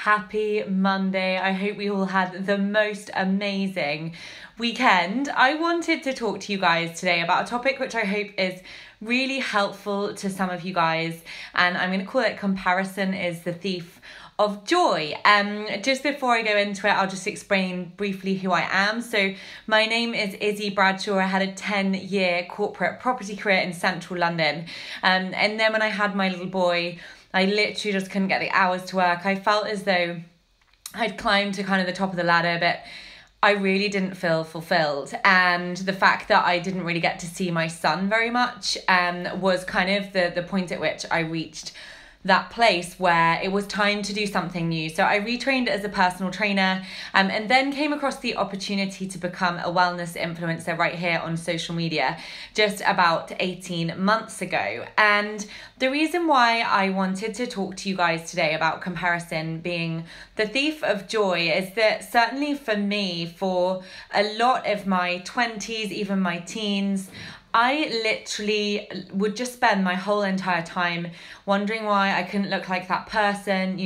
Happy Monday. I hope we all had the most amazing weekend. I wanted to talk to you guys today about a topic which I hope is really helpful to some of you guys, and I'm going to call it comparison is the thief of joy. Just before I go into it, I'll just explain briefly who I am. So my name is Izzy Bradshaw. I had a 10-year corporate property career in central London, and then when I had my little boy, I literally just couldn't get the hours to work. I felt as though I'd climbed to kind of the top of the ladder, but I really didn't feel fulfilled. And the fact that I didn't really get to see my son very much was kind of the point at which I reached that place where it was time to do something new. So I retrained as a personal trainer, and then came across the opportunity to become a wellness influencer right here on social media just about 18 months ago. And the reason why I wanted to talk to you guys today about comparison being the thief of joy is that certainly for me, for a lot of my 20s, even my teens, I literally would just spend my whole entire time wondering why I couldn't look like that person,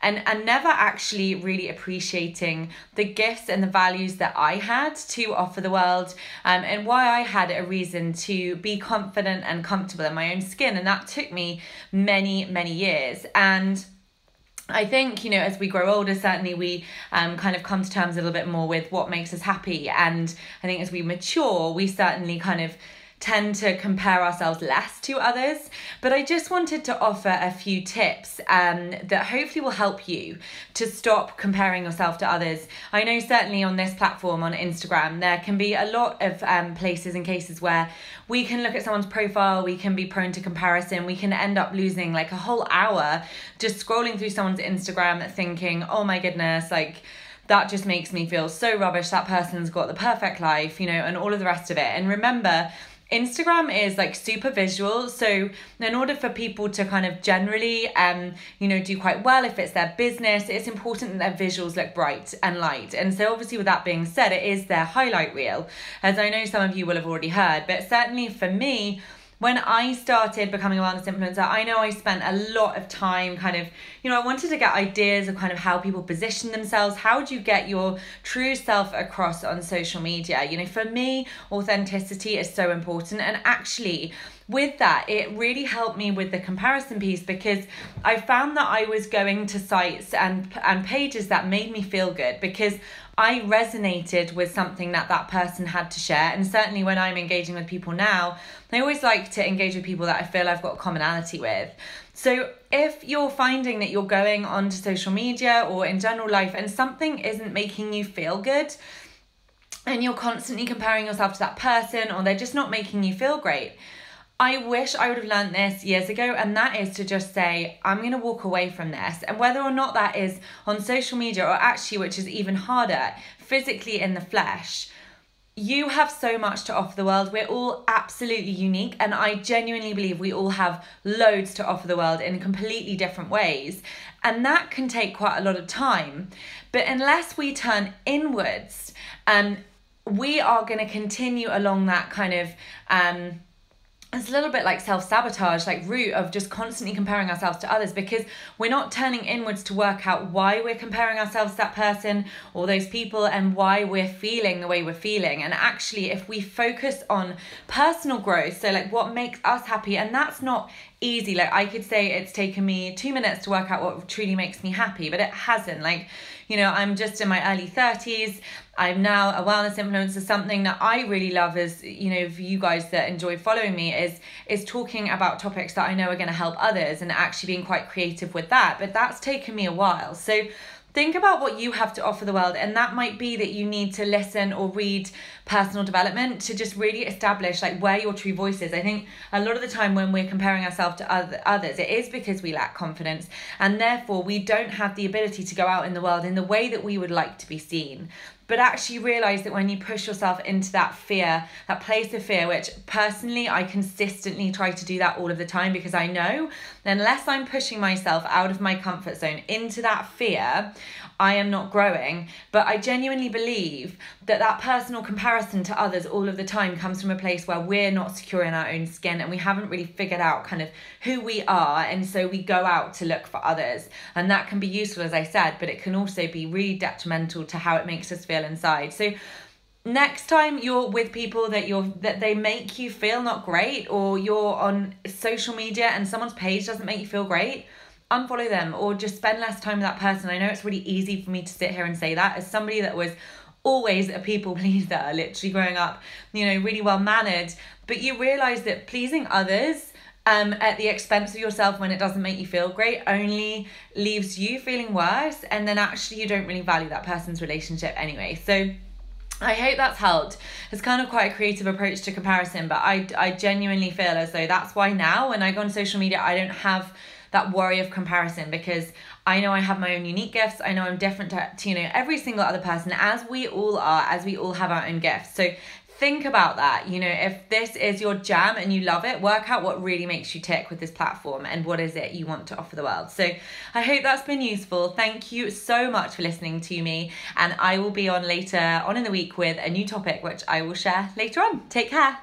and never actually really appreciating the gifts and the values that I had to offer the world, and why I had a reason to be confident and comfortable in my own skin. And that took me many, many years. And I think, as we grow older, certainly we kind of come to terms a little bit more with what makes us happy. And I think as we mature, we certainly kind of tend to compare ourselves less to others. But I just wanted to offer a few tips that hopefully will help you to stop comparing yourself to others. I know certainly on this platform, on Instagram, there can be a lot of places and cases where we can look at someone's profile, we can be prone to comparison, we can end up losing like a whole hour just scrolling through someone's Instagram thinking, oh my goodness, like that just makes me feel so rubbish, that person's got the perfect life, and all of the rest of it. And remember, Instagram is like super visual, so in order for people to kind of generally do quite well if it's their business, it's important that their visuals look bright and light. And so obviously with that being said, it is their highlight reel, as I know some of you will have already heard. But certainly for me, when I started becoming a wellness influencer, I know I spent a lot of time kind of, I wanted to get ideas of kind of how people position themselves. How do you get your true self across on social media? For me, authenticity is so important. And actually, with that, it really helped me with the comparison piece, because I found that I was going to sites and pages that made me feel good because I resonated with something that person had to share. And certainly when I'm engaging with people now, I always like to engage with people that I feel I've got commonality with. So if you're finding that you're going onto social media or in general life and something isn't making you feel good, and you're constantly comparing yourself to that person, or they're just not making you feel great, I wish I would have learned this years ago, and that is to just say, I'm going to walk away from this. And whether or not that is on social media, or actually, which is even harder, physically in the flesh, you have so much to offer the world. We're all absolutely unique, and I genuinely believe we all have loads to offer the world in completely different ways. And that can take quite a lot of time. But unless we turn inwards, we are going to continue along that kind of it's a little bit like self-sabotage, like route of just constantly comparing ourselves to others, because we're not turning inwards to work out why we're comparing ourselves to that person or those people and why we're feeling the way we're feeling. And actually, if we focus on personal growth, so like what makes us happy, and that's not easy. Like I could say it's taken me 2 minutes to work out what truly makes me happy, but it hasn't. Like, I'm just in my early 30s. I'm now a wellness influencer. Something that I really love is, for you guys that enjoy following me, is talking about topics that I know are going to help others and actually being quite creative with that. But that's taken me a while. So think about what you have to offer the world, and that might be that you need to listen or read personal development to just really establish like where your true voice is. I think a lot of the time when we're comparing ourselves to others, it is because we lack confidence, and therefore we don't have the ability to go out in the world in the way that we would like to be seen. But actually realize that when you push yourself into that fear, that place of fear, which personally I consistently try to do that all of the time, because I know unless I'm pushing myself out of my comfort zone into that fear, I am not growing. But I genuinely believe that personal comparison comparison to others all of the time comes from a place where we're not secure in our own skin and we haven't really figured out kind of who we are, and so we go out to look for others. And that can be useful, as I said, but it can also be really detrimental to how it makes us feel inside. So next time you're with people that they make you feel not great, or you're on social media and someone's page doesn't make you feel great, unfollow them or just spend less time with that person. I know it's really easy for me to sit here and say that as somebody that was always a people pleaser, literally growing up, really well mannered, but you realize that pleasing others at the expense of yourself when it doesn't make you feel great only leaves you feeling worse, and then actually you don't really value that person's relationship anyway. So I hope that's helped. It's kind of quite a creative approach to comparison, but I genuinely feel as though that's why now when I go on social media, I don't have that worry of comparison, because I know I have my own unique gifts. I know I'm different to every single other person, as we all are, as we all have our own gifts. So think about that. If this is your jam and you love it, work out what really makes you tick with this platform and what is it you want to offer the world. So I hope that's been useful. Thank you so much for listening to me, and I will be on later on in the week with a new topic, which I will share later on. Take care.